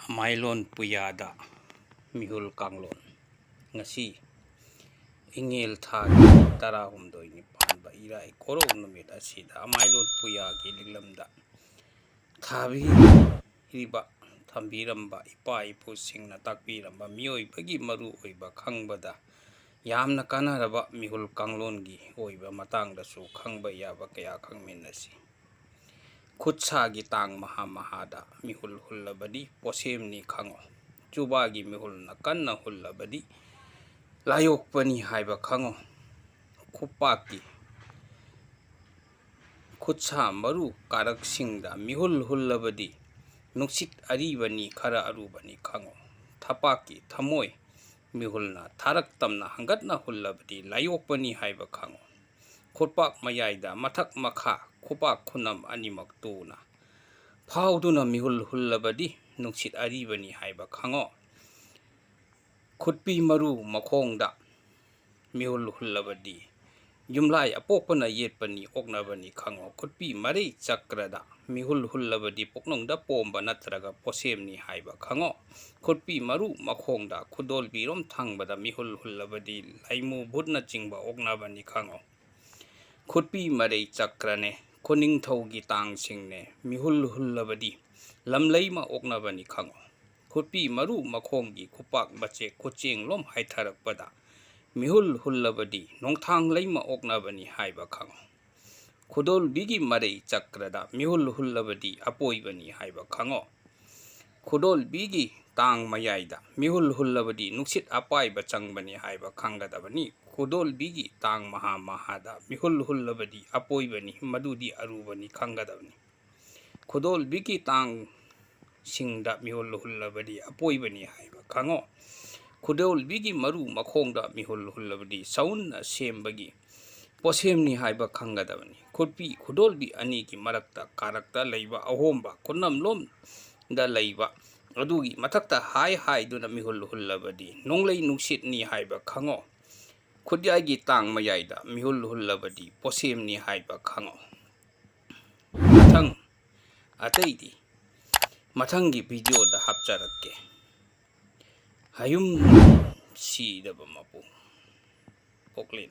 Mailon Puyada Mihul Kanglon ngasi ingel thagi tarahumdoi nipanba irai koro numit asida Mailon Puyagi liglamda thabi riba thambiramba ipa ipusingna takbiramba mioibagi maru oiba khangbada yamna kanaraba Mihul Kanglongi oiba matangdasu khangba yaba kaya khangminasi Kutsa tang mahamahada mihul hullabadi posem ni khango chubagi mihul na kanna hullabadi layok pani haiba khango khupaki kutsa maru karak singda mihul hullabadi nuksit aribani khara arubani khango thapaki thamoi mihul na tharak tamna hangatna hullabadi layok pani haiba khango khutpak mayaida mathak makha Kupak kunam animak tuna Pauduna mihul hullabadi nuksit aribani haiba khango Khutpi maru makhongda mihul hullabadi Yumlai apopana yetpani oknabani khango Khutpi mari chakrada mihul hullabadi poknongda pomba natraga posemni haiba khango Khutpi maru makhongda khudolbi rom thangbada mihul hullabadi laimu bhutna chingba oknabani khango Khutpi mari chakrane Koning Thogi tang singne mihul hullabadi lamlaima oknabani khango khutpi maru makhonggi khupak bache kocheng lom haitharakpada mihul hullabadi nongthang laima oknabani haiba khango khudol bigi marei chakrada mihul hullabadi apoibani haiba khango khudol bigi tang mayaida mihul hullabadi nuksit apaiba changbani haiba khangadabani Khudol bigi tang mahamahada mihul hullabadi apoibani madudi arubani khangadabani Khudol bigi tang singda mihul hullabadi apoibani haiba khango Khudol bigi maru makhongda mihul hullabadi saunna sembagi posemni haiba khangadabani khutpi khudol bi anigi marakta karakta leiba ahomba kunamlom da leiba adugi mathakta hai duna mihul hullabadi nonglei nuksit ni haiba khango Khudyagi tang mayaida mihul hullabadi posemni haiba khango mathang ataidi mathangi video da hapcharakke hayum si daba mapu poklen